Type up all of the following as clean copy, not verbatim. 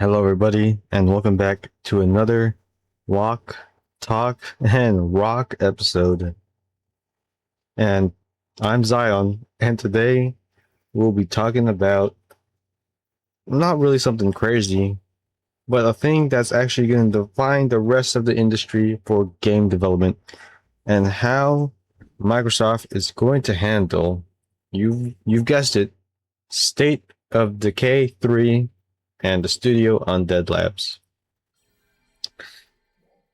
Hello, everybody, and welcome back to another Walk, Talk, and Rock episode. And I'm Zion, and today we'll be talking about not really something crazy, but a thing that's actually going to define the rest of the industry for game development and how Microsoft is going to handle, you've guessed it, State of Decay 3 and the studio Undead Labs.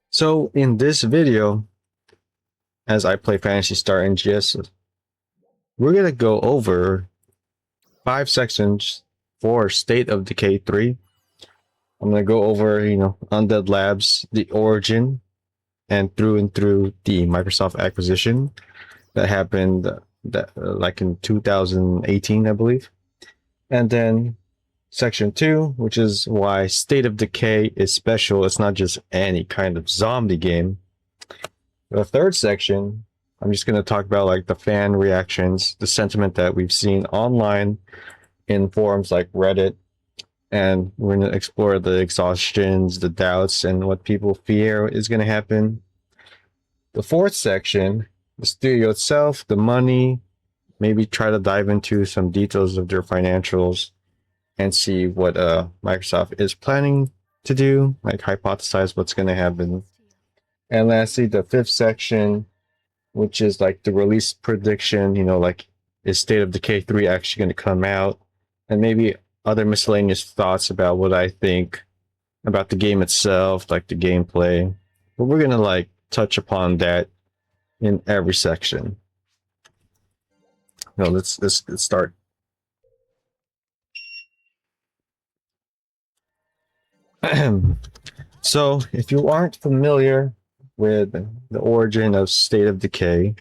So in this video, as I play Phantasy Star NGS, we're gonna go over 5 sections for State of Decay 3. I'm gonna go over, Undead Labs, the origin, and through the Microsoft acquisition that happened like in 2018, I believe. And then section 2, which is why State of Decay is special. It's not just any kind of zombie game. The third section, I'm just going to talk about like the fan reactions, the sentiment that we've seen online in forums like Reddit, and we're going to explore the exhaustions, the doubts, and what people fear is going to happen. The fourth section, the studio itself, the money, maybe try to dive into some details of their financials and see what Microsoft is planning to do, like hypothesize what's going to happen. And lastly, the fifth section, which is like the release prediction, like is State of Decay 3 actually going to come out? And maybe other miscellaneous thoughts about what I think about the game itself, like the gameplay. But we're going to like touch upon that in every section. Let's start. So, if you aren't familiar with the origin of State of Decay,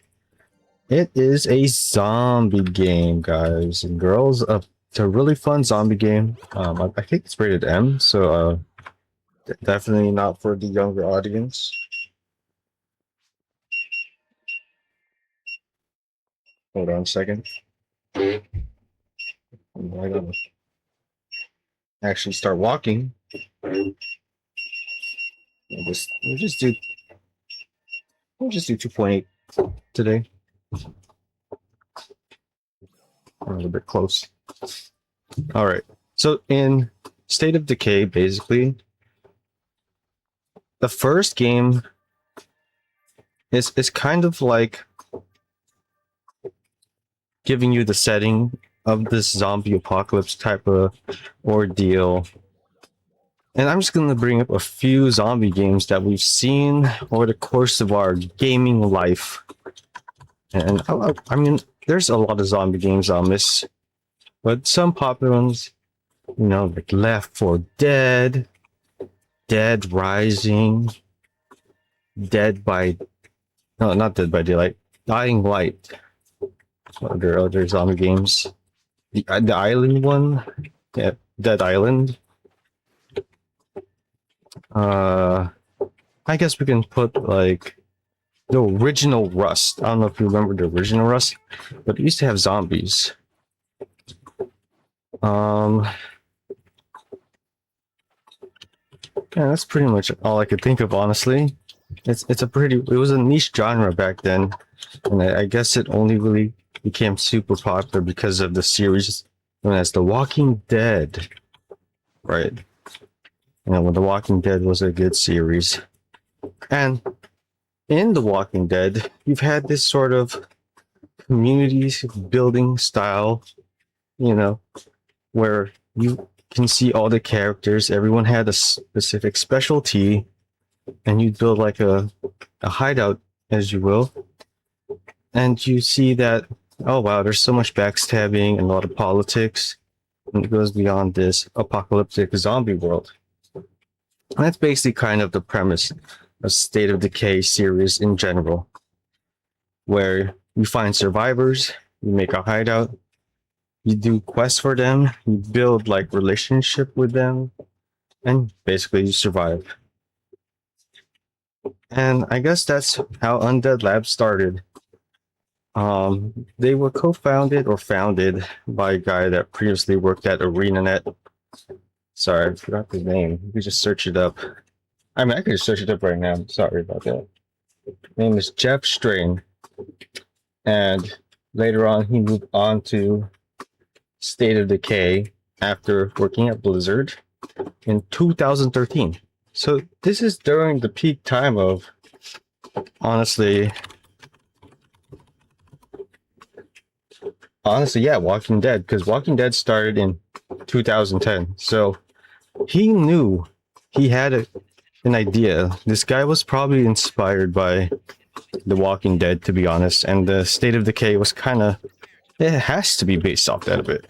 it is a zombie game, guys and girls. It's a really fun zombie game. I think it's rated M, so definitely not for the younger audience. Hold on a second. I gotta actually start walking. We'll just do 2.8 today. A little bit close. All right. So in State of Decay, basically, the first game is kind of like giving you the setting of this zombie apocalypse type of ordeal. And I'm just going to bring up a few zombie games that we've seen over the course of our gaming life. And I mean, there's a lot of zombie games on this, but some popular ones, like Left 4 Dead, Dead Rising, not Dead by Daylight, Dying Light. What are there other zombie games? The Island one, yeah, Dead Island. I guess we can put like the original Rust. I don't know if you remember the original Rust, but it used to have zombies. Yeah, that's pretty much all I could think of, honestly. It was a niche genre back then, and I guess it only really became super popular because of the series known as The Walking Dead. Right. When The Walking Dead was a good series. And in The Walking Dead, you've had this sort of community building style, where you can see all the characters. Everyone had a specific specialty, and you build like a hideout, as you will. And you see that, oh wow, there's so much backstabbing and a lot of politics. And it goes beyond this apocalyptic zombie world. And that's basically kind of the premise of State of Decay series in general, where you find survivors, you make a hideout, you do quests for them, you build like relationship with them, and basically you survive. And I guess that's how Undead Labs started. They were co-founded or founded by a guy that previously worked at ArenaNet. Sorry, I forgot the name. You could just search it up. I mean, I could just search it up right now. Sorry about that. His name is Jeff Strain. And later on, he moved on to State of Decay after working at Blizzard in 2013. So this is during the peak time of, honestly, yeah, Walking Dead, because Walking Dead started in 2010. So he knew, he had an idea. This guy was probably inspired by The Walking Dead, to be honest, and the State of Decay was kind of, it has to be based off that a bit.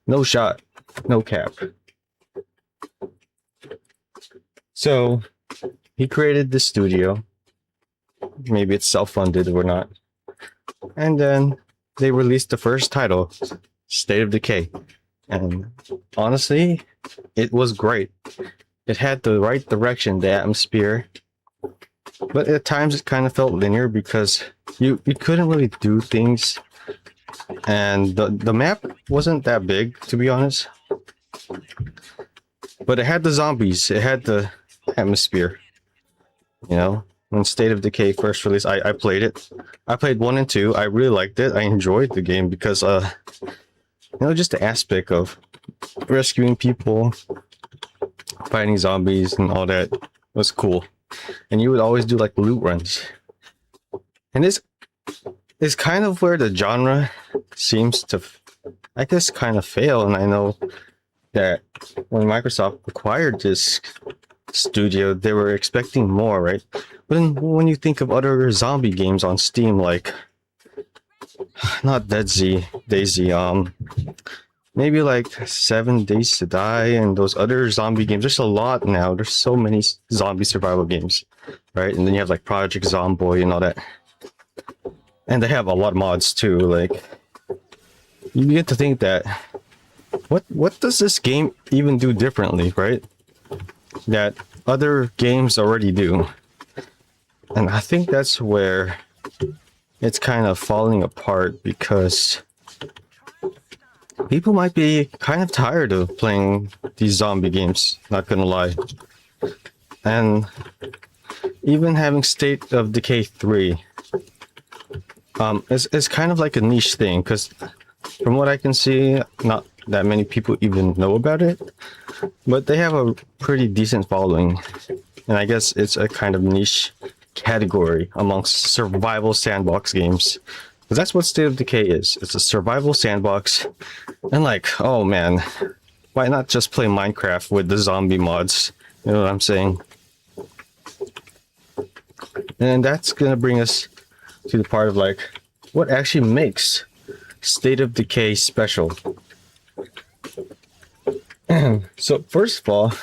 No shot, no cap. So he created this studio. Maybe it's self-funded or not. And then they released the first title, State of Decay. And honestly, it was great. It had the right direction, the atmosphere. But at times it kind of felt linear because you couldn't really do things. And the map wasn't that big, to be honest. But it had the zombies. It had the atmosphere. You know, when State of Decay first released, I played it. I played 1 and 2. I really liked it. I enjoyed the game because, you know, just the aspect of rescuing people, fighting zombies and all that was cool. And you would always do like loot runs. And this is kind of where the genre seems to, I guess, kind of fail. And I know that when Microsoft acquired this studio, they were expecting more, right? But then when you think of other zombie games on Steam, like not Daisy, maybe like 7 Days to Die and those other zombie games. There's a lot now. There's so many zombie survival games, right? And then you have like Project Zomboid and all that. And they have a lot of mods too. Like, you get to think that what does this game even do differently, right? That other games already do. And I think that's where it's kind of falling apart, because people might be kind of tired of playing these zombie games, not gonna lie. And even having State of Decay 3 is kind of like a niche thing, because from what I can see, not that many people even know about it, but they have a pretty decent following. And I guess it's a kind of niche category amongst survival sandbox games. Because that's what State of Decay is. It's a survival sandbox. And like, oh man, why not just play Minecraft with the zombie mods? You know what I'm saying? And that's gonna bring us to the part of like, what actually makes State of Decay special. So first of all,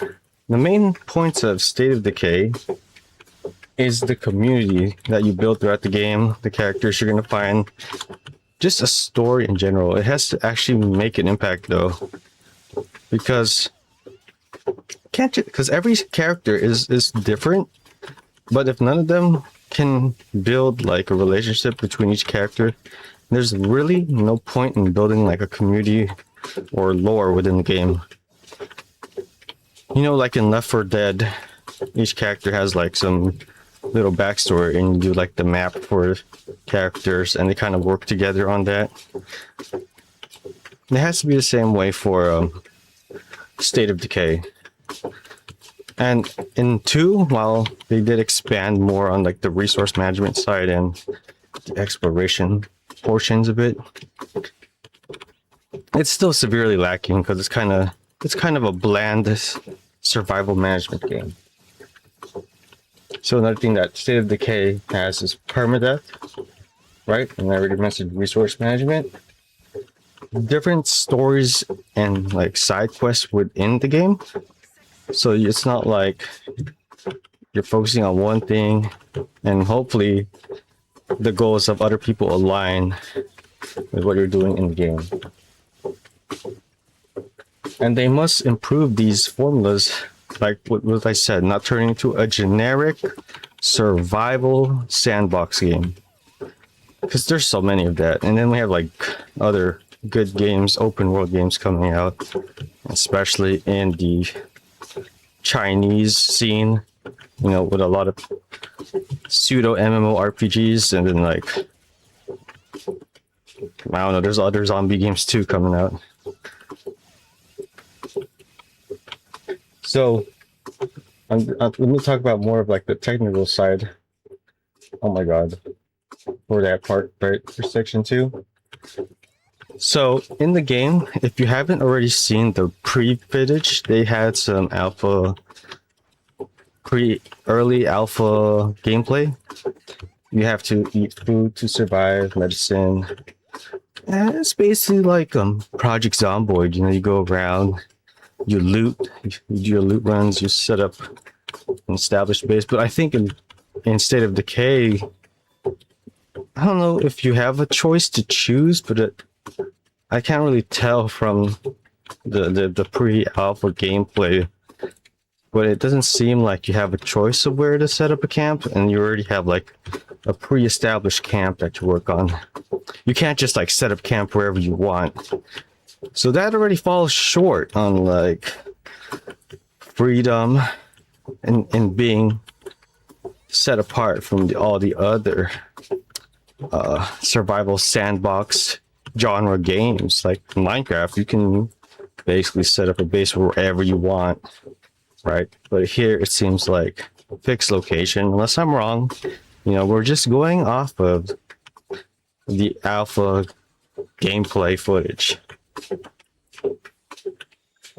the main points of State of Decay is the community that you build throughout the game, the characters you're going to find, just a story in general. It has to actually make an impact though, because every character is different, but if none of them can build like a relationship between each character, there's really no point in building like a community or lore within the game. You know, like in Left 4 Dead, each character has like some little backstory, and you do like the map for characters, and they kind of work together on that. It has to be the same way for State of Decay. And in 2, while they did expand more on like the resource management side and the exploration portions of it, it's still severely lacking, because it's kind of a bland survival management game. So another thing that State of Decay has is permadeath, right? And I already mentioned resource management. Different stories and like side quests within the game. So it's not like you're focusing on one thing and hopefully the goals of other people align with what you're doing in the game. And they must improve these formulas, like what I said, not turning into a generic survival sandbox game. Because there's so many of that. And then we have like other good games, open world games coming out, especially in the Chinese scene, you know, with a lot of pseudo MMORPGs, and then like, I don't know, there's other zombie games too coming out. So let me talk about more of like the technical side. Oh my god, for that part, right, for section 2. So in the game, if you haven't already seen the pre-footage, they had some early alpha gameplay. You have to eat food to survive, medicine. And it's basically like Project Zomboid. You know, you go around, you loot, you do your loot runs, you set up an established base. But I think in State of Decay, I don't know if you have a choice to choose, but I can't really tell from the pre-alpha gameplay. But it doesn't seem like you have a choice of where to set up a camp, and you already have like a pre-established camp that you work on. You can't just like set up camp wherever you want. So that already falls short on like freedom and being set apart from all the other survival sandbox genre games. Like Minecraft, you can basically set up a base wherever you want. Right, but here it seems like fixed location. Unless I'm wrong, you know, we're just going off of the alpha gameplay footage,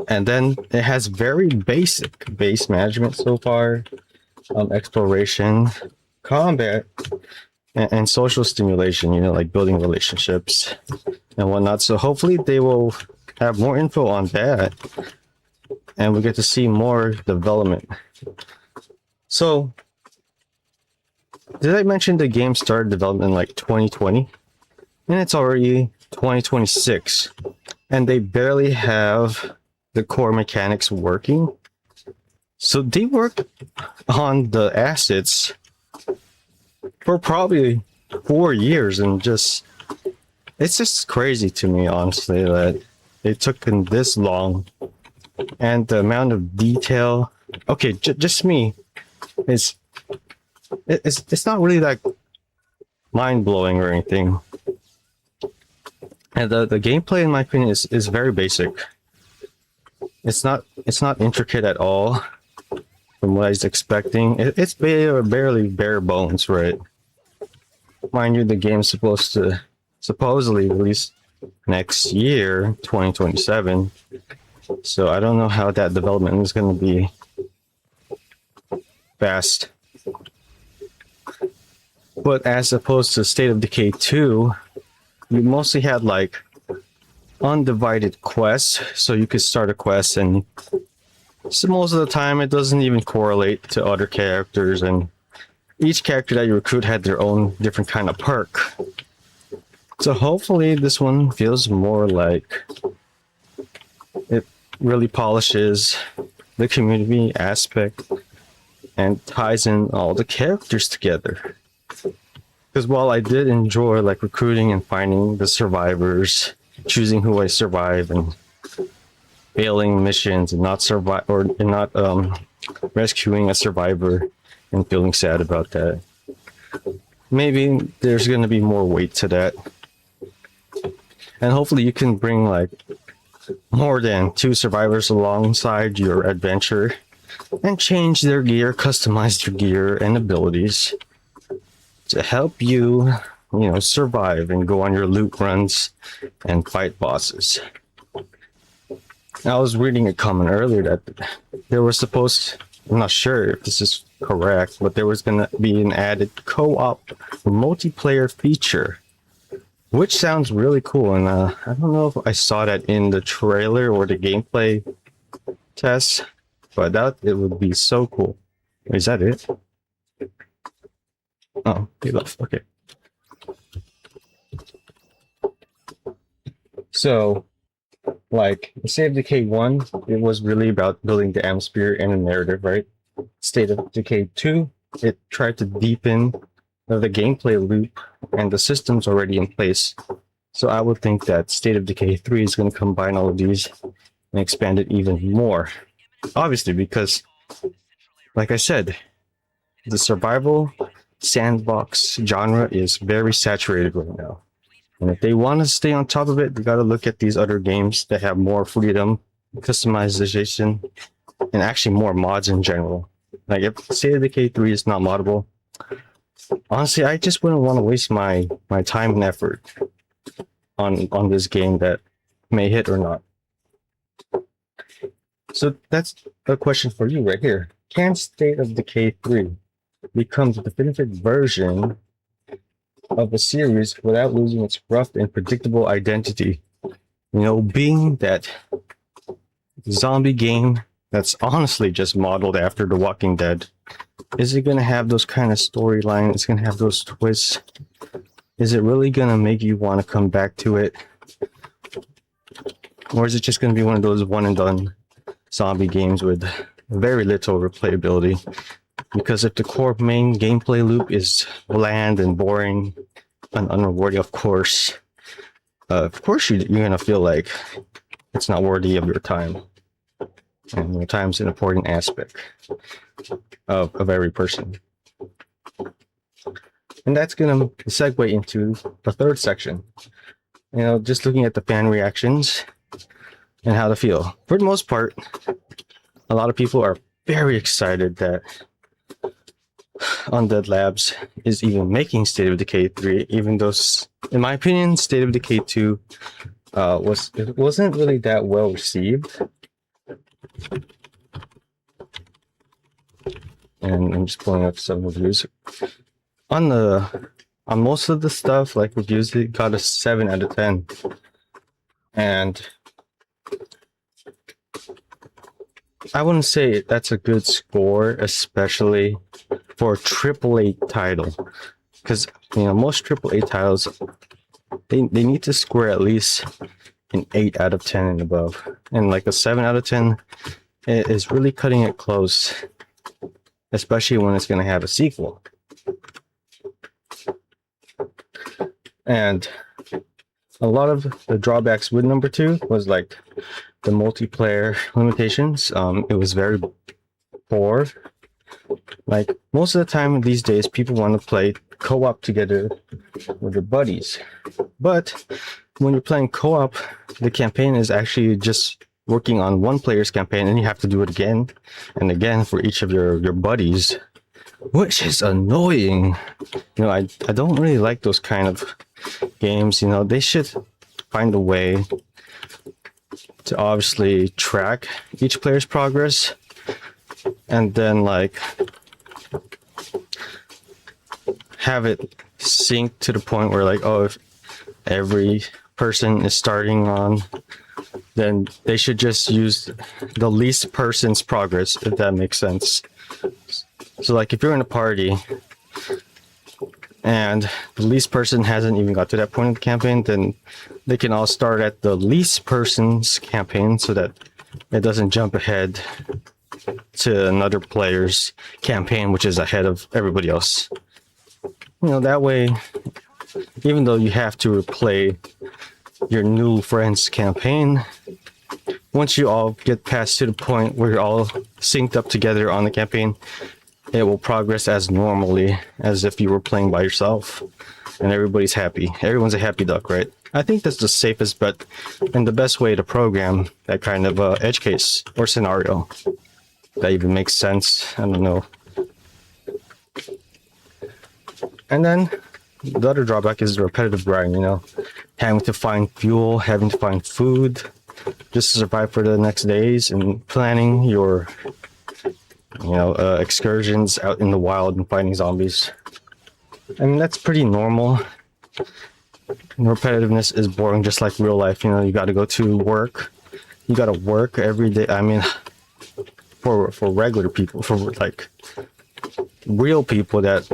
and then it has very basic base management so far, exploration, combat, and social stimulation. You know, like building relationships and whatnot. So hopefully they will have more info on that, and we get to see more development. So, did I mention the game started development in like 2020? And it's already 2026. And they barely have the core mechanics working. So they worked on the assets for probably 4 years, and it's just crazy to me, honestly, that it took them this long. And the amount of detail, okay, just me, it's not really that mind-blowing or anything. And the gameplay, in my opinion, is very basic. It's not intricate at all from what I was expecting. It's barely bare bones, right? Mind you, the game's supposedly release next year, 2027. So I don't know how that development is going to be fast. But as opposed to State of Decay 2, you mostly had like undivided quests. So you could start a quest, and so most of the time it doesn't even correlate to other characters, and each character that you recruit had their own different kind of perk. So hopefully this one feels more like it really polishes the community aspect and ties in all the characters together. Because while I did enjoy like recruiting and finding the survivors, choosing who I survive, and failing missions and not rescuing a survivor and feeling sad about that, maybe there's going to be more weight to that. And hopefully you can bring like more than 2 survivors alongside your adventure and change their gear, customize their gear and abilities to help you, you know, survive and go on your loot runs and fight bosses. I was reading a comment earlier that there was I'm not sure if this is correct, but there was going to be an added co-op multiplayer feature, which sounds really cool. And I don't know if I saw that in the trailer or the gameplay test, but it would be so cool. Is that it? Oh, he left. Okay. So, like, State of Decay 1, it was really about building the atmosphere and the narrative, right? State of Decay 2, it tried to deepen the gameplay loop and the systems already in place So I would think that State of Decay 3 is going to combine all of these and expand it even more. Obviously, because, like I said, the survival sandbox genre is very saturated right now. And if they want to stay on top of it, they got to look at these other games that have more freedom, customization, and actually more mods in general. Like if State of Decay 3 is not moddable, honestly, I just wouldn't want to waste my time and effort on this game that may hit or not. So that's a question for you right here. Can State of Decay 3 become the definitive version of a series without losing its rough and predictable identity? You know, being that zombie game that's honestly just modeled after The Walking Dead. Is it going to have those kind of storylines? Is it going to have those twists? Is it really going to make you want to come back to it? Or is it just going to be one of those one and done zombie games with very little replayability? Because if the core main gameplay loop is bland and boring and unrewarding, of course you're going to feel like it's not worthy of your time. And your time's an important aspect of every person. And that's going to segue into the third section. You know, just looking at the fan reactions and how to feel. For the most part, a lot of people are very excited that Undead Labs is even making State of Decay 3, even though, in my opinion, State of Decay 2 wasn't really that well received. And I'm just pulling up some reviews. On most of the stuff, like reviews, it got a 7 out of 10. And I wouldn't say that's a good score, especially for a AAA title. Because, you know, most AAA titles, they need to score at least an 8 out of 10 and above. And like a 7 out of 10 is really cutting it close, especially when it's going to have a sequel. And a lot of the drawbacks with number 2 was like the multiplayer limitations. It was very poor. Like most of the time these days, people want to play co-op together with their buddies. But when you're playing co-op, the campaign is actually just working on one player's campaign, and you have to do it again and again for each of your buddies, which is annoying. You know, I don't really like those kind of games. You know, they should find a way to obviously track each player's progress, and then like have it sync to the point where like, oh, if every person is starting on, then they should just use the least person's progress, if that makes sense. So like if you're in a party and the least person hasn't even got to that point of the campaign, then they can all start at the least person's campaign so that it doesn't jump ahead to another player's campaign, which is ahead of everybody else. You know, that way, even though you have to replay your new friend's campaign, once you all get past to the point where you're all synced up together on the campaign, it will progress as normally as if you were playing by yourself, and everybody's happy. Everyone's a happy duck, right? I think that's the safest bet and the best way to program that kind of edge case or scenario. That even makes sense. I don't know. And then the other drawback is the repetitive grind, you know, having to find fuel, having to find food just to survive for the next days, and planning your, you know, excursions out in the wild and fighting zombies. I mean, that's pretty normal. And repetitiveness is boring, just like real life. You know, you got to go to work. You got to work every day. I mean, for regular people, for like real people that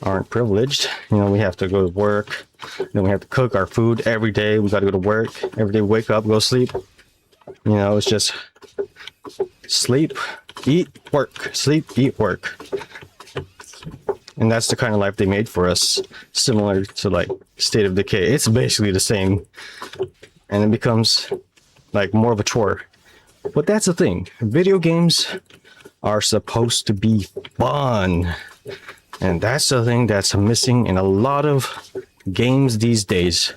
aren't privileged, you know, we have to go to work, then we have to cook our food every day. We got to go to work every day, wake up, go sleep. You know, it's just sleep, eat, work, sleep, eat, work. and that's the kind of life they made for us, similar to like State of Decay. It's basically the same, and it becomes like more of a chore. But that's the thing, video games are supposed to be fun, and that's the thing that's missing in a lot of games these days.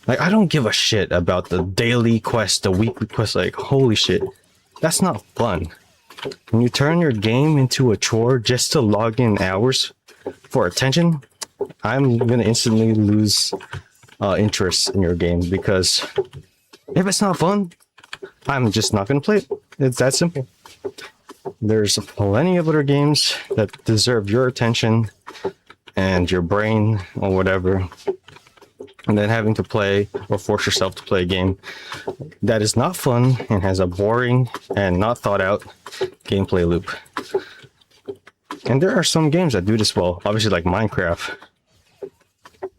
Like, I don't give a shit about the daily quest, the weekly quest. Like, holy shit, that's not fun. When you turn your game into a chore just to log in hours for attention, I'm gonna instantly lose interest in your game, because if it's not fun, I'm just not gonna play it. It's that simple. There's plenty of other games that deserve your attention and your brain or whatever, and then having to play or force yourself to play a game that is not fun and has a boring and not thought out gameplay loop. And there are some games that do this well, obviously, like Minecraft.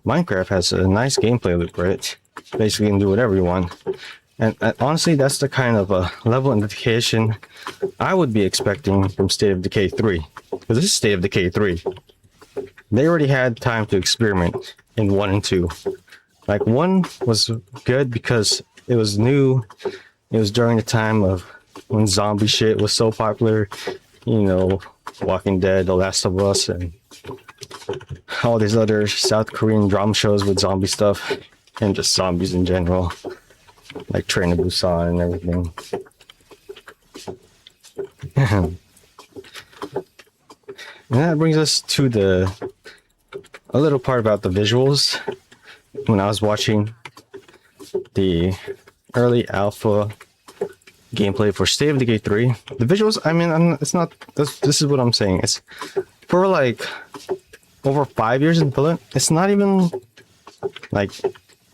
Minecraft has a nice gameplay loop, right? Basically, you can do whatever you want. And honestly, that's the kind of level and dedication I would be expecting from State of Decay 3. Because this is State of Decay 3. They already had time to experiment in 1 and 2. Like, 1 was good because it was new. It was during the time of when zombie shit was so popular. You know, Walking Dead, The Last of Us, and all these other South Korean drama shows with zombie stuff. And just zombies in general. Like Train to Busan and everything. And that brings us to a little part about the visuals. When I was watching the early alpha gameplay for State of Decay 3, the visuals, I mean, it's not, this is what I'm saying. It's for like over 5 years in development. It's not even like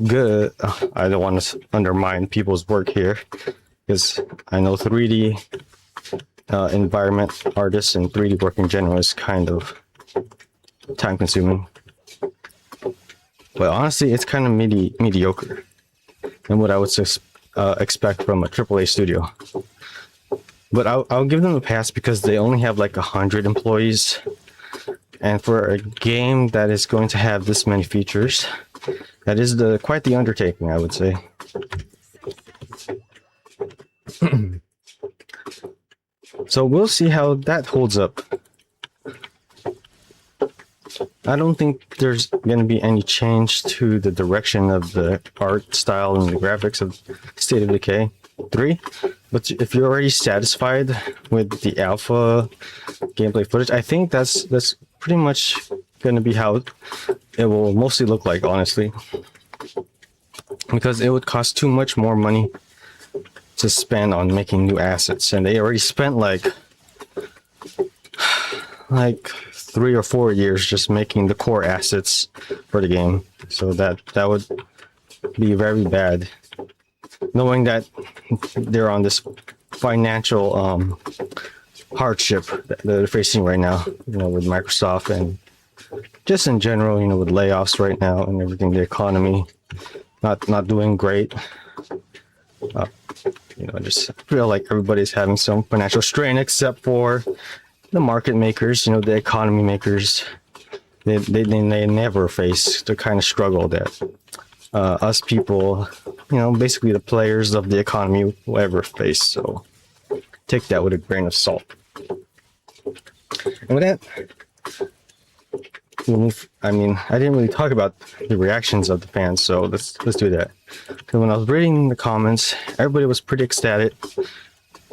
good. I don't want to undermine people's work here, because I know 3D environment artists and 3D work in general is kind of time consuming. But honestly, it's kind of mediocre and what I would expect from a AAA studio. But I'll give them a pass because they only have like 100 employees. And for a game that is going to have this many features, that is quite the undertaking, I would say. So we'll see how that holds up. I don't think there's going to be any change to the direction of the art style and the graphics of State of Decay 3. But if you're already satisfied with the alpha gameplay footage, I think that's pretty much going to be how it will mostly look like, honestly. Because it would cost too much more money to spend on making new assets, and they already spent like 3 or 4 years just making the core assets for the game. So that would be very bad, knowing that they're on this financial hardship that they're facing right now, you know, with Microsoft and just in general, you know, with layoffs right now and everything, the economy not doing great. You know, I just feel like everybody's having some financial strain except for the market makers, you know, the economy makers. They never face the kind of struggle that us people, you know, basically the players of the economy will ever face. So take that with a grain of salt. And with that, I mean, I didn't really talk about the reactions of the fans, so let's do that. Because when I was reading the comments, everybody was pretty ecstatic,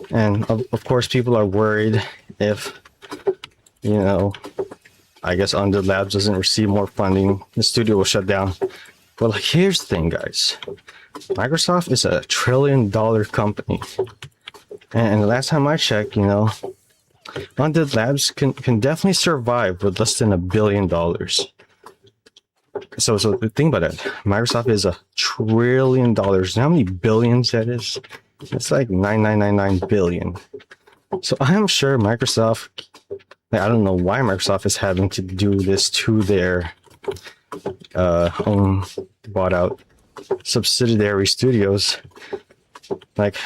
and of course, people are worried if, you know, I guess Undead Labs doesn't receive more funding, the studio will shut down. But like, here's the thing, guys. Microsoft is a $1 trillion company, and the last time I checked, you know, Undead Labs can definitely survive with less than $1 billion. So think about that. Microsoft is $1 trillion. You know how many billions that is? It's like 9999 billion. So I'm sure Microsoft, like, I don't know why Microsoft is having to do this to their own bought out subsidiary studios. Like,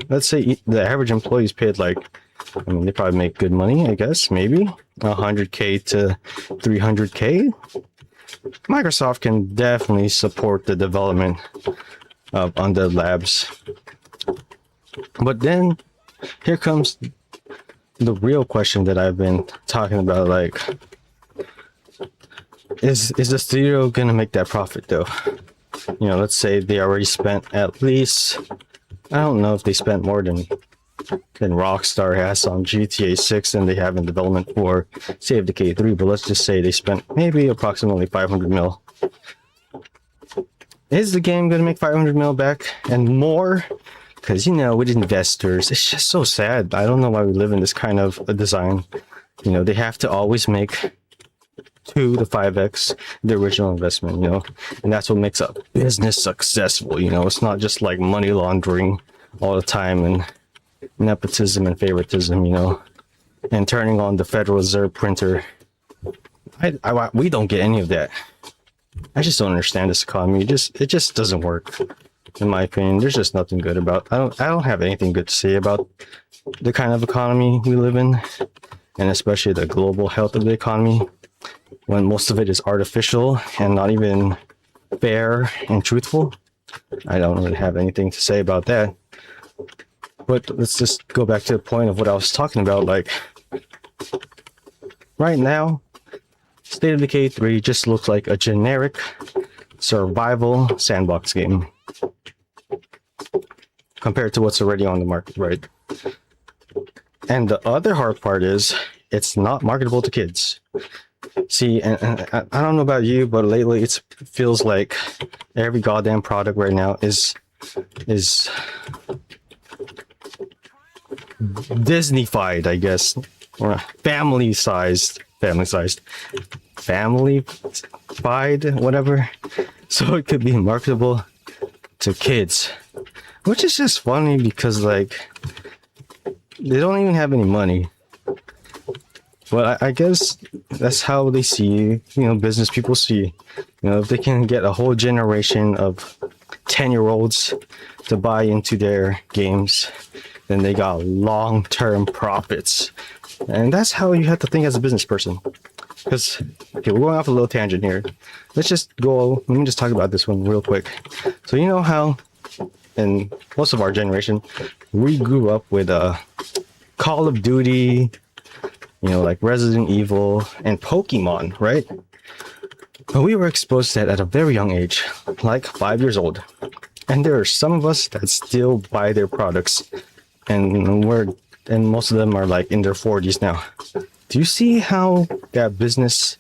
let's say the average employee is paid like I mean, they probably make good money, I guess, maybe 100K to 300K. Microsoft can definitely support the development of Undead Labs. But then here comes the real question that I've been talking about, like, is the studio gonna make that profit though? You know, let's say they already spent at least, I don't know if they spent more than Rockstar has on GTA 6 and they have in development for State of Decay 3, but let's just say they spent maybe approximately 500 mil. Is the game gonna make 500 mil back and more? Because, you know, with investors, it's just so sad. I don't know why we live in this kind of a design. You know, they have to always make 2 to 5x the original investment, you know, and that's what makes a business successful. You know, it's not just like money laundering all the time and nepotism and favoritism, you know, and turning on the Federal Reserve printer. We don't get any of that. I just don't understand this economy. It just doesn't work, in my opinion. There's just nothing good about. I don't have anything good to say about the kind of economy we live in, and especially the global health of the economy, when most of it is artificial and not even fair and truthful. I don't really have anything to say about that. But let's just go back to the point of what I was talking about. Like, right now, State of Decay 3 just looks like a generic survival sandbox game compared to what's already on the market, right? And the other hard part is it's not marketable to kids. See, and I don't know about you, but lately it feels like every goddamn product right now is Disney-fied, I guess, or family-fied, whatever. So it could be marketable to kids, which is just funny because, like, they don't even have any money. But I guess that's how they see, you know, business people see. You know, if they can get a whole generation of 10-year-olds to buy into their games, then they got long-term profits. And that's how you have to think as a business person. Because, okay, we're going off a little tangent here. Let me just talk about this one real quick. So you know how in most of our generation, we grew up with Call of Duty, you know, like Resident Evil and Pokemon, right? But we were exposed to that at a very young age, like 5 years old. And there are some of us that still buy their products, and most of them are like in their 40s now. Do you see how that business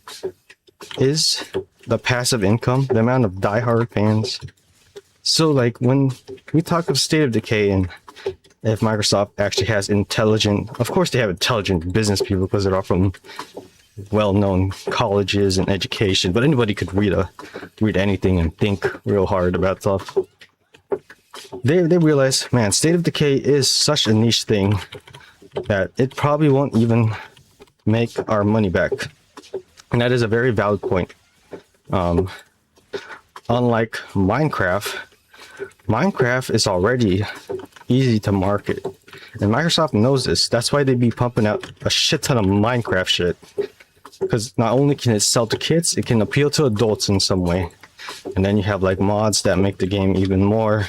is? The passive income, the amount of diehard fans. So like when we talk of State of Decay and if Microsoft actually has of course they have intelligent business people because they're all from well-known colleges and education, but anybody could read anything and think real hard about stuff. They realize, man, State of Decay is such a niche thing that it probably won't even make our money back. And that is a very valid point. Unlike Minecraft is already easy to market, and Microsoft knows this. That's why they be pumping out a shit ton of Minecraft shit, because not only can it sell to kids, it can appeal to adults in some way. And then you have like mods that make the game even more,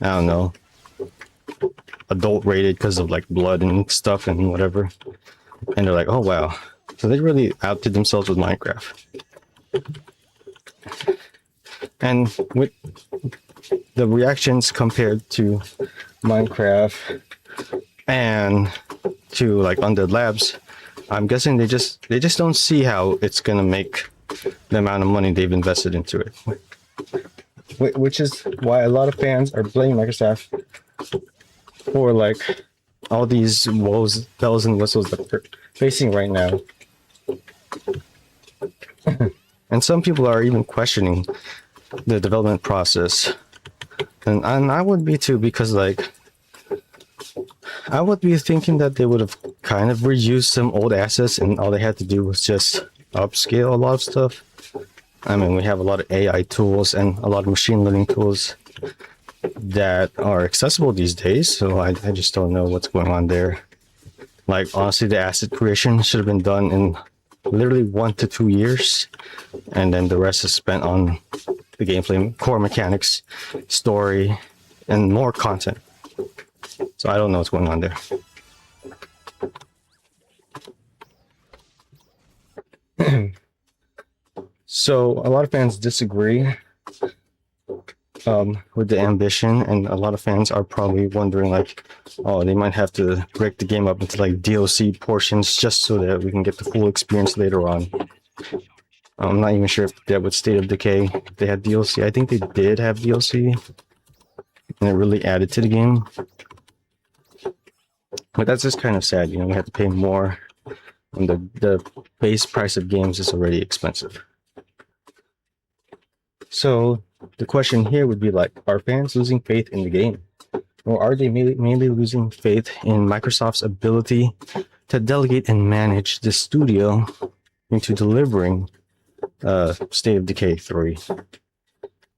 I don't know, adult rated because of like blood and stuff and whatever. And they're like, oh wow, so they really outdid themselves with Minecraft. And with the reactions compared to Minecraft and to like Undead Labs, I'm guessing they just don't see how it's gonna make the amount of money they've invested into it. Which is why a lot of fans are blaming Microsoft for like all these woes, bells and whistles that they're facing right now. And some people are even questioning the development process. And I would be too, because like I would be thinking that they would have kind of reused some old assets and all they had to do was just upscale a lot of stuff. I mean, we have a lot of AI tools and a lot of machine learning tools that are accessible these days, so I just don't know what's going on there. Like, honestly, the asset creation should have been done in literally 1 to 2 years, and then the rest is spent on the gameplay, core mechanics, story, and more content. So I don't know what's going on there. So a lot of fans disagree with the ambition, and a lot of fans are probably wondering, like, oh, they might have to break the game up into like DLC portions just so that we can get the full experience later on. I'm not even sure if that with State of Decay they had DLC. I think they did have DLC, and it really added to the game. But that's just kind of sad, you know. We have to pay more when the base price of games is already expensive. So the question here would be like, are fans losing faith in the game? Or are they mainly losing faith in Microsoft's ability to delegate and manage the studio into delivering State of Decay 3?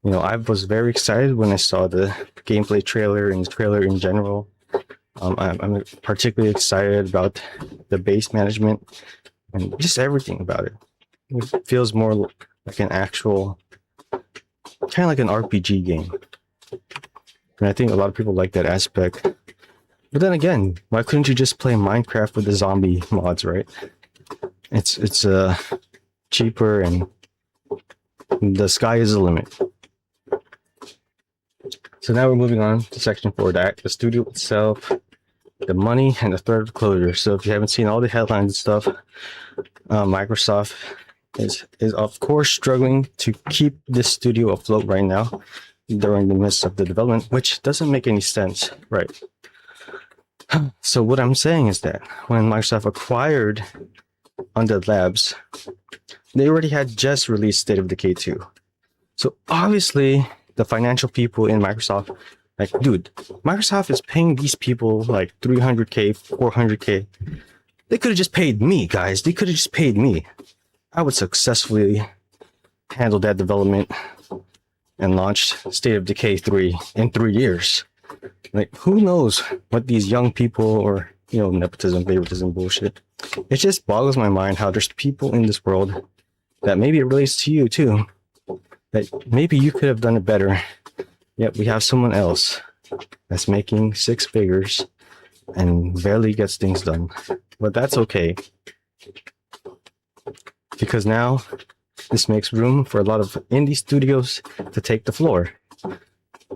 You know, I was very excited when I saw the gameplay trailer and the trailer in general. I'm particularly excited about the base management and just everything about it. It feels more like an actual, kind of like an RPG game. And I think a lot of people like that aspect. But then again, why couldn't you just play Minecraft with the zombie mods, right? It's cheaper, and the sky is the limit. So now we're moving on to section 4, the studio itself, the money, and the threat of closure. So if you haven't seen all the headlines and stuff, Microsoft is of course struggling to keep this studio afloat right now during the midst of the development, which doesn't make any sense, right? So what I'm saying is that when Microsoft acquired Undead Labs, they already had just released State of Decay 2. So obviously the financial people in Microsoft, like, dude, Microsoft is paying these people like $300K, $400K. They could have just paid me, guys. They could have just paid me. I would successfully handle that development and launched State of Decay 3 in 3 years. Like, who knows what these young people, or, you know, nepotism, favoritism bullshit. It just boggles my mind how there's people in this world that maybe it relates to you too, that maybe you could have done it better, yet we have someone else that's making 6 figures and barely gets things done. But that's okay, because now this makes room for a lot of indie studios to take the floor.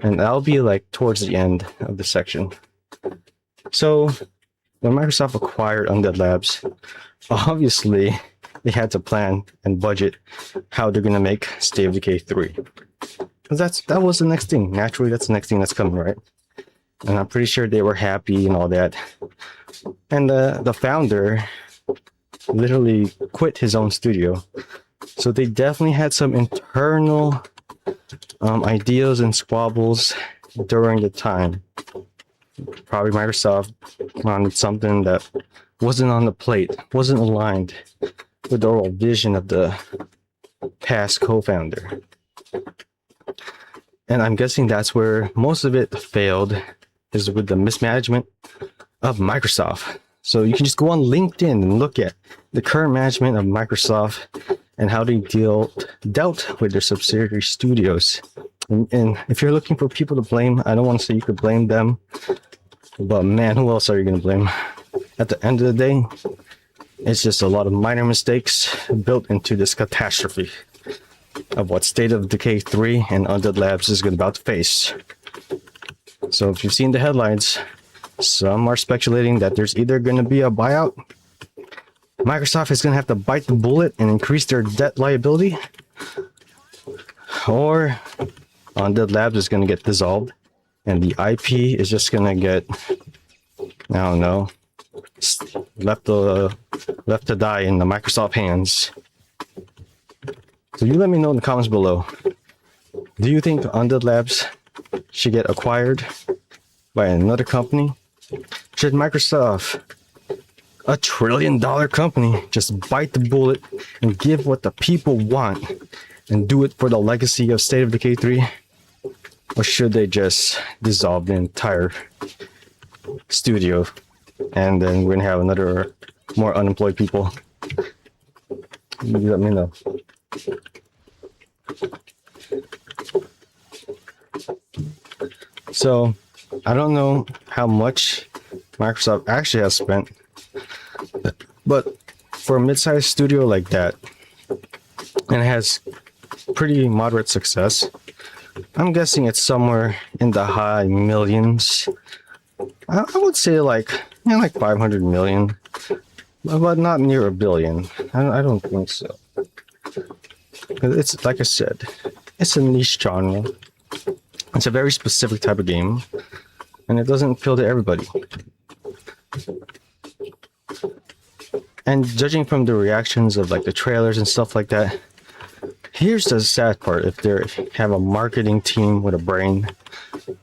And that'll be like towards the end of the section. So when Microsoft acquired Undead Labs, obviously they had to plan and budget how they're going to make State of Decay 3. Because that was the next thing. Naturally, that's the next thing that's coming, right? And I'm pretty sure they were happy and all that. And the founder literally quit his own studio. So they definitely had some internal ideas and squabbles during the time. Probably Microsoft wanted something that wasn't on the plate, wasn't aligned with the overall vision of the past co-founder. And I'm guessing that's where most of it failed, is with the mismanagement of Microsoft. So you can just go on LinkedIn and look at the current management of Microsoft and how they dealt with their subsidiary studios. And if you're looking for people to blame, I don't want to say you could blame them, but man, who else are you going to blame? At the end of the day, it's just a lot of minor mistakes built into this catastrophe of what State of Decay 3 and Undead Labs is about to face. So if you've seen the headlines, some are speculating that there's either going to be a buyout, Microsoft is going to have to bite the bullet and increase their debt liability, or Undead Labs is going to get dissolved and the IP is just going to get, I don't know, left to die in the Microsoft hands. So you let me know in the comments below. Do you think Undead Labs should get acquired by another company? Should Microsoft, a $1 trillion company, just bite the bullet and give what the people want and do it for the legacy of State of Decay 3? Or should they just dissolve the entire studio and then we're gonna have another more unemployed people. You let me know. So I don't know how much Microsoft actually has spent, but for a mid-sized studio like that, and it has pretty moderate success, I'm guessing it's somewhere in the high millions. I would say like 500 million, but not near a billion. I don't think so. It's like I said, it's a niche genre. It's a very specific type of game, and it doesn't appeal to everybody. And judging from the reactions of like the trailers and stuff like that, here's the sad part. If they have a marketing team with a brain,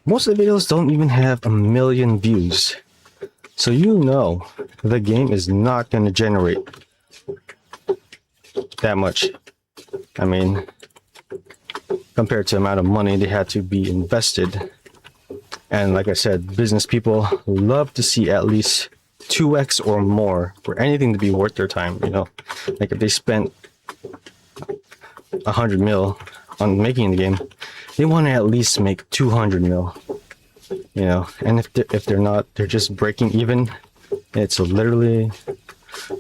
most of the videos don't even have 1 million views. So you know the game is not going to generate that much. I mean, compared to the amount of money they had to be invested. And like I said, business people love to see at least 2x or more for anything to be worth their time, you know. Like if they spent 100 mil on making the game, they want to at least make 200 mil, you know. And if they're not, they're just breaking even. It's literally,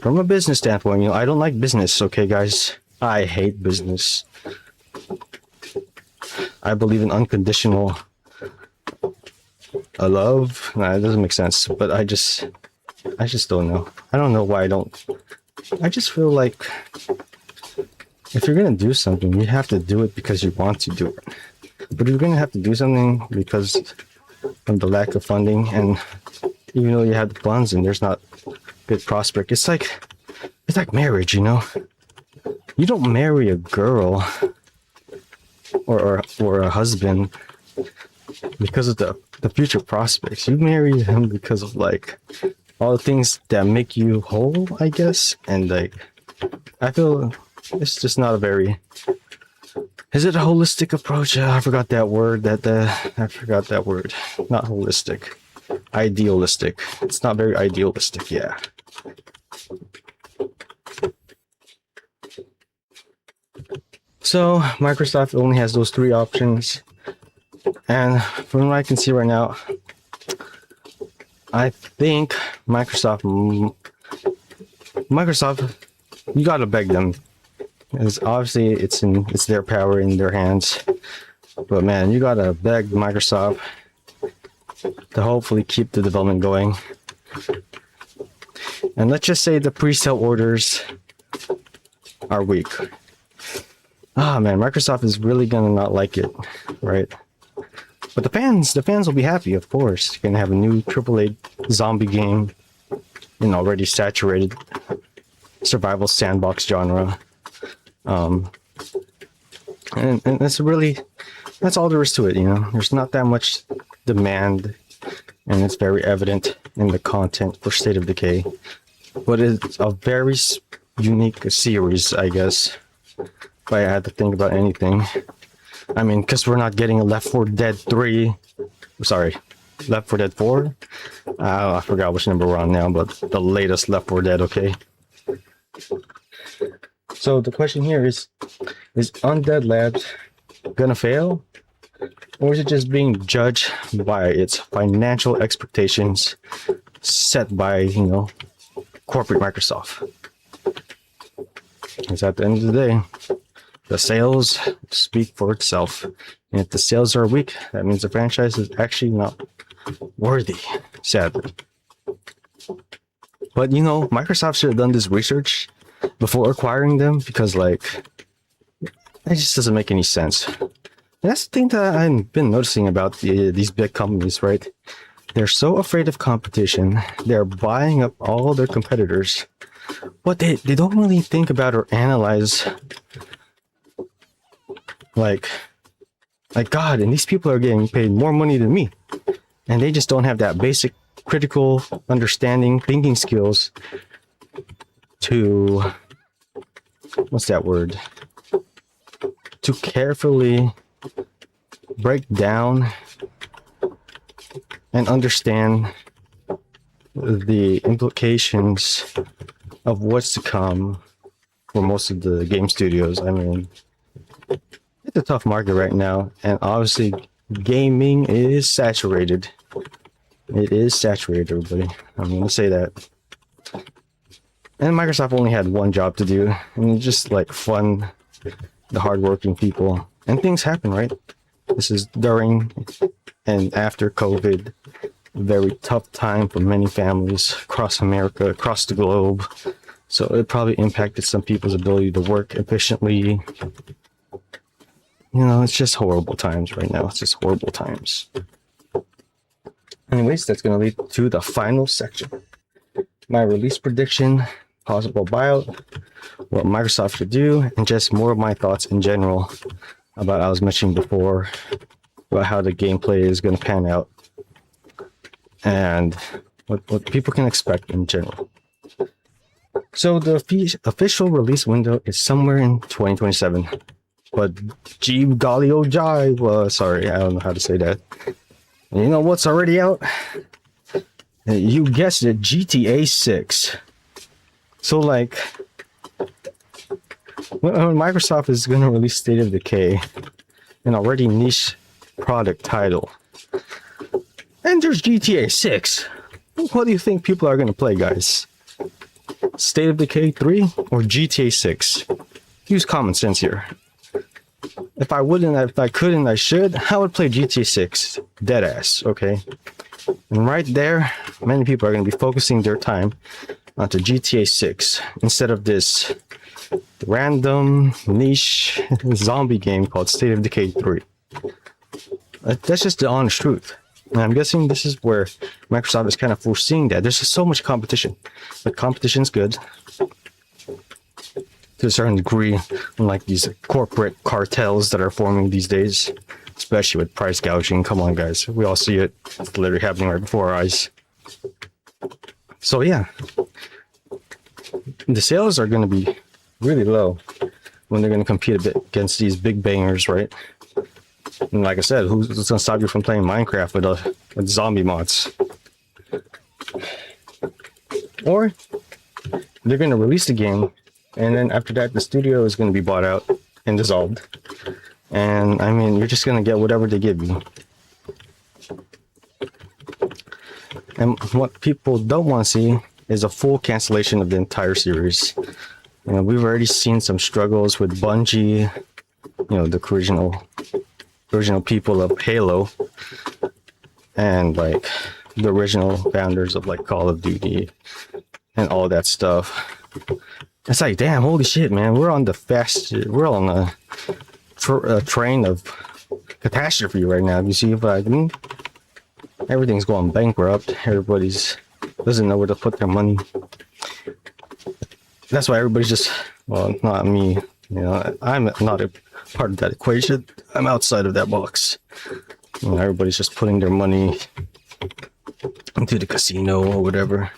from a business standpoint, you know, I don't like business, okay guys? I hate business. I believe in unconditional love. Nah, it doesn't make sense, but I just don't know. I don't know why I don't. I just feel like if you're gonna do something, you have to do it because you want to do it. But you're gonna have to do something because of the lack of funding, and even though you have the funds and there's not good prospect, it's like marriage, you know. You don't marry a girl or a husband because of the future prospects. You marry him because of like all the things that make you whole, I guess. And like, I feel it's just not a very, is it a holistic approach? I forgot that word. I forgot that word. Not holistic, idealistic. It's not very idealistic. Yeah. So Microsoft only has those 3 options, and from what I can see right now, I think Microsoft, you gotta beg them, because obviously it's their power in their hands. But man, you gotta beg Microsoft to hopefully keep the development going. And let's just say the pre-sale orders are weak. Ah man, Microsoft is really gonna not like it, right? But the fans will be happy, of course. You're gonna have a new AAA zombie game in already saturated survival sandbox genre. And that's all there is to it, you know. There's not that much demand, and it's very evident in the content for State of Decay. But it's a very unique series, I guess. If I had to think about anything, I mean, because we're not getting a Left 4 Dead 3, sorry, Left 4 Dead 4. I forgot which number we're on now, but the latest Left 4 Dead, okay? So the question here is Undead Labs gonna fail? Or is it just being judged by its financial expectations set by, you know, corporate Microsoft? Because at the end of the day, the sales speak for itself. And if the sales are weak, that means the franchise is actually not worthy, sadly. But, you know, Microsoft should have done this research before acquiring them, because, like, it just doesn't make any sense. And that's the thing that I've been noticing about these big companies, right? They're so afraid of competition. They're buying up all their competitors. But they don't really think about or analyze, like God, and these people are getting paid more money than me, and they just don't have that basic critical understanding, thinking skills to, what's that word, to carefully break down and understand the implications of what's to come for most of the game studios. I mean, it's a tough market right now, and obviously gaming is saturated. It is saturated, everybody. I'm gonna say that. And Microsoft only had one job to do, and just like fund the hardworking people. And things happen, right? This is during and after COVID. Very tough time for many families across America, across the globe. So it probably impacted some people's ability to work efficiently. You know, it's just horrible times right now. It's just horrible times. Anyways, that's going to lead to the final section. My release prediction, possible buyout, what Microsoft should do, and just more of my thoughts in general about I was mentioning before about how the gameplay is going to pan out and what people can expect in general. So the official release window is somewhere in 2027. But gee golly oh jive, sorry, I don't know how to say that. You know what's already out? You guessed it, GTA 6. So like, when Microsoft is going to release State of Decay, an already niche product title, and there's GTA 6, what do you think people are going to play, guys? State of Decay 3 or GTA 6? Use common sense here. If I couldn't, I should. I would play GTA 6. Deadass, okay? And right there, many people are going to be focusing their time onto GTA 6 instead of this random niche zombie game called State of Decay 3. That's just the honest truth. And I'm guessing this is where Microsoft is kind of foreseeing that. There's just so much competition. But competition's good. To a certain degree, unlike these corporate cartels that are forming these days, especially with price gouging. Come on, guys. We all see it. It's literally happening right before our eyes. So, yeah. The sales are going to be really low when they're going to compete a bit against these big bangers, right? And like I said, who's going to stop you from playing Minecraft with zombie mods? Or they're going to release the game, and then after that, the studio is going to be bought out and dissolved. And I mean, you're just going to get whatever they give you. And what people don't want to see is a full cancellation of the entire series. You know, we've already seen some struggles with Bungie, you know, the original people of Halo, and like the original founders of like Call of Duty and all that stuff. It's like, damn, holy shit, man, we're on a train of catastrophe right now. You see, but everything's going bankrupt. Everybody's doesn't know where to put their money. That's why everybody's just, well, not me. You know, I'm not a part of that equation. I'm outside of that box. You know, everybody's just putting their money into the casino or whatever.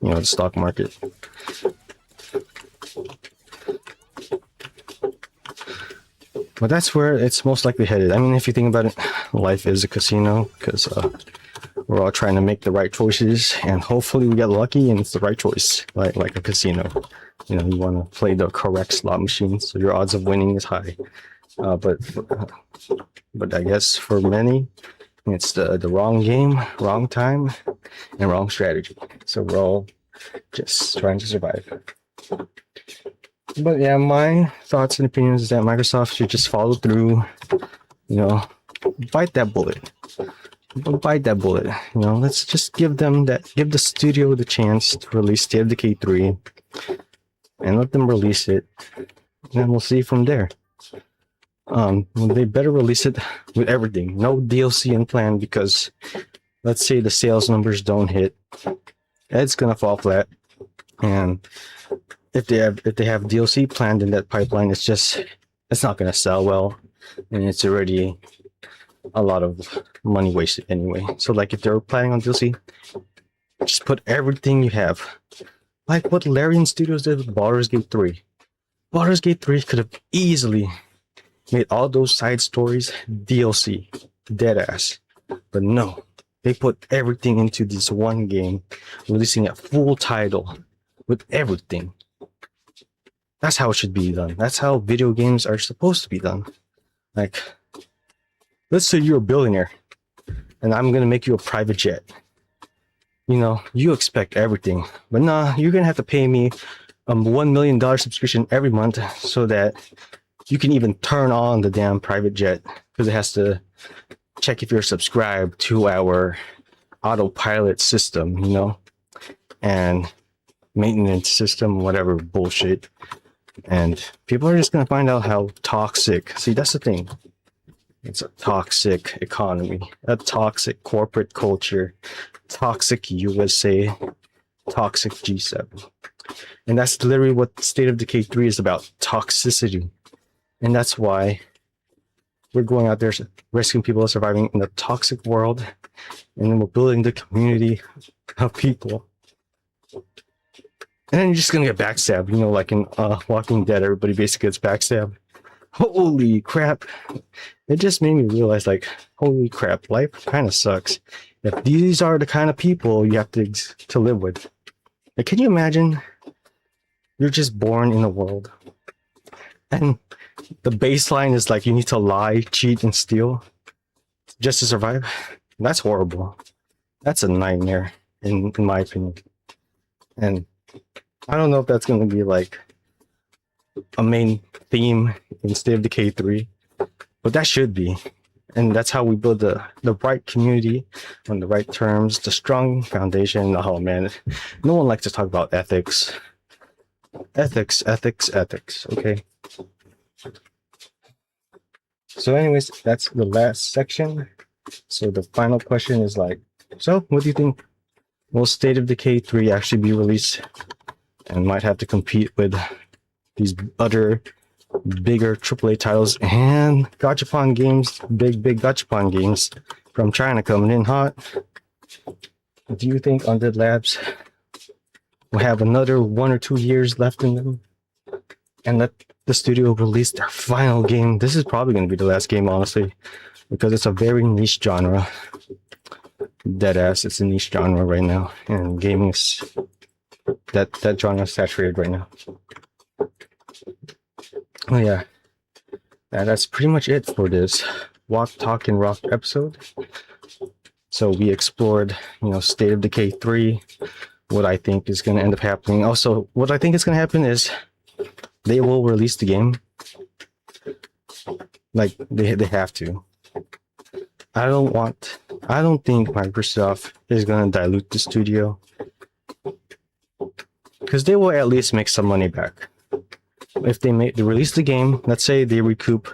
You know, the stock market. But that's where it's most likely headed. I mean, if you think about it, life is a casino because we're all trying to make the right choices, and hopefully we get lucky and it's the right choice, like a casino. You know, you want to play the correct slot machine, so your odds of winning is high. But I guess for many, it's the wrong game, wrong time, and wrong strategy. So we're all just trying to survive. But yeah, my thoughts and opinions is that Microsoft should just follow through, you know, bite that bullet. Bite that bullet. You know, let's just give the studio the chance to release State of Decay 3 and let them release it. And then we'll see from there. They better release it with everything. No DLC in plan, because let's say the sales numbers don't hit, it's gonna fall flat. And if they have DLC planned in that pipeline, it's not gonna sell well, and it's already a lot of money wasted anyway. So like, if they're planning on DLC, just put everything you have, like what Larian Studios did with Baldur's Gate 3. Baldur's Gate 3 could have easily made all those side stories DLC, dead ass, but no, They put everything into this one game, releasing a full title with everything. That's how it should be done. That's how video games are supposed to be done. Like, let's say you're a billionaire and I'm gonna make you a private jet. You know, you expect everything, but nah, you're gonna have to pay me $1 million subscription every month so that you can even turn on the damn private jet, because it has to check if you're subscribed to our autopilot system, you know, and maintenance system, whatever bullshit. And people are just gonna find out how toxic. See, that's the thing. It's a toxic economy, a toxic corporate culture, toxic USA, toxic G7. And that's literally what State of Decay 3 is about, toxicity. And that's why we're going out there rescuing people, surviving in a toxic world, and then we're building the community of people. And then you're just gonna get backstabbed, you know, like in Walking Dead, everybody basically gets backstabbed. Holy crap. It just made me realize, like, holy crap, life kind of sucks. If these are the kind of people you have to live with. Like, can you imagine? You're just born in a world, and the baseline is like you need to lie, cheat, and steal just to survive. That's horrible. That's a nightmare, in my opinion. And I don't know if that's going to be like a main theme in State of Decay 3, but that should be. And that's how we build the right community on the right terms, the strong foundation. Oh man, no one likes to talk about ethics. Ethics, okay? So anyways, that's the last section. So the final question is like, so what do you think? Will State of Decay 3 actually be released and might have to compete with these other bigger AAA titles and gachapon games, big gachapon games from China coming in hot? Do you think Undead Labs will have another 1 or 2 years left in them and let the studio release their final game? This is probably going to be the last game, honestly, because it's a very niche genre. Deadass, it's a niche genre right now, and gaming is that genre is saturated right now. Oh yeah, that's pretty much it for this Walk, Talk, and Rock episode. So we explored, you know, State of Decay 3, what I think is going to end up happening. Also, what I think is going to happen is they will release the game. Like, they have to. I don't think Microsoft is going to dilute the studio, because they will at least make some money back. If they release the game, let's say they recoup,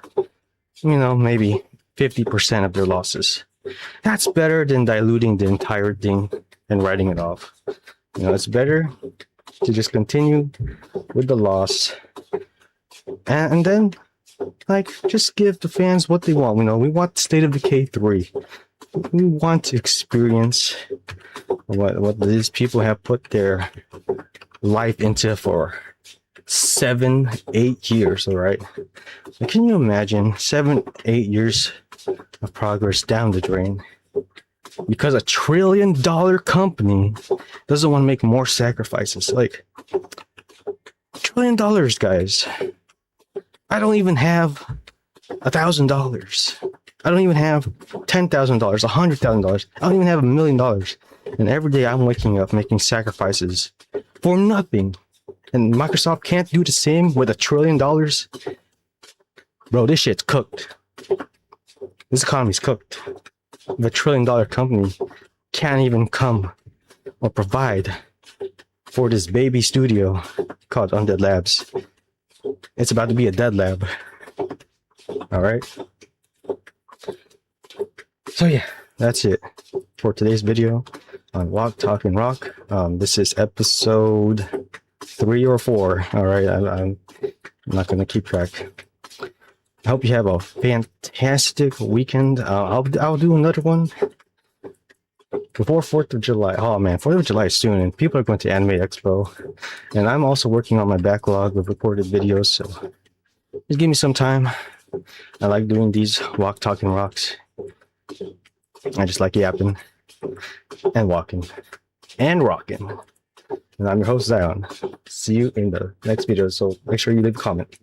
you know, maybe 50% of their losses. That's better than diluting the entire thing and writing it off. You know, it's better to just continue with the loss, and then, like, just give the fans what they want. You know, we want State of Decay 3. We want to experience what these people have put their life into for 7-8 years, all right? Can you imagine 7-8 years of progress down the drain because a $1 trillion company doesn't want to make more sacrifices? Like, $1 trillion, guys. I don't even have $1,000. I don't even have $10,000, $100,000. I don't even have $1 million. And every day I'm waking up making sacrifices for nothing. And Microsoft can't do the same with $1 trillion. Bro, this shit's cooked. This economy's cooked. The $1 trillion company can't even come or provide for this baby studio called Undead Labs. It's about to be a dead lab. All right. So yeah, that's it for today's video on Walk, Talk, and Rock. This is episode 3 or 4. All right, I'm not gonna keep track. I hope you have a fantastic weekend. I'll do another one before 4th of July. Oh man, 4th of July is soon, and people are going to Anime Expo. And I'm also working on my backlog of recorded videos, so just give me some time. I like doing these Walk, Talk, and Rocks. I just like yapping. and walking and rocking. And I'm your host, Zion. See you in the next video, so make sure you leave a comment.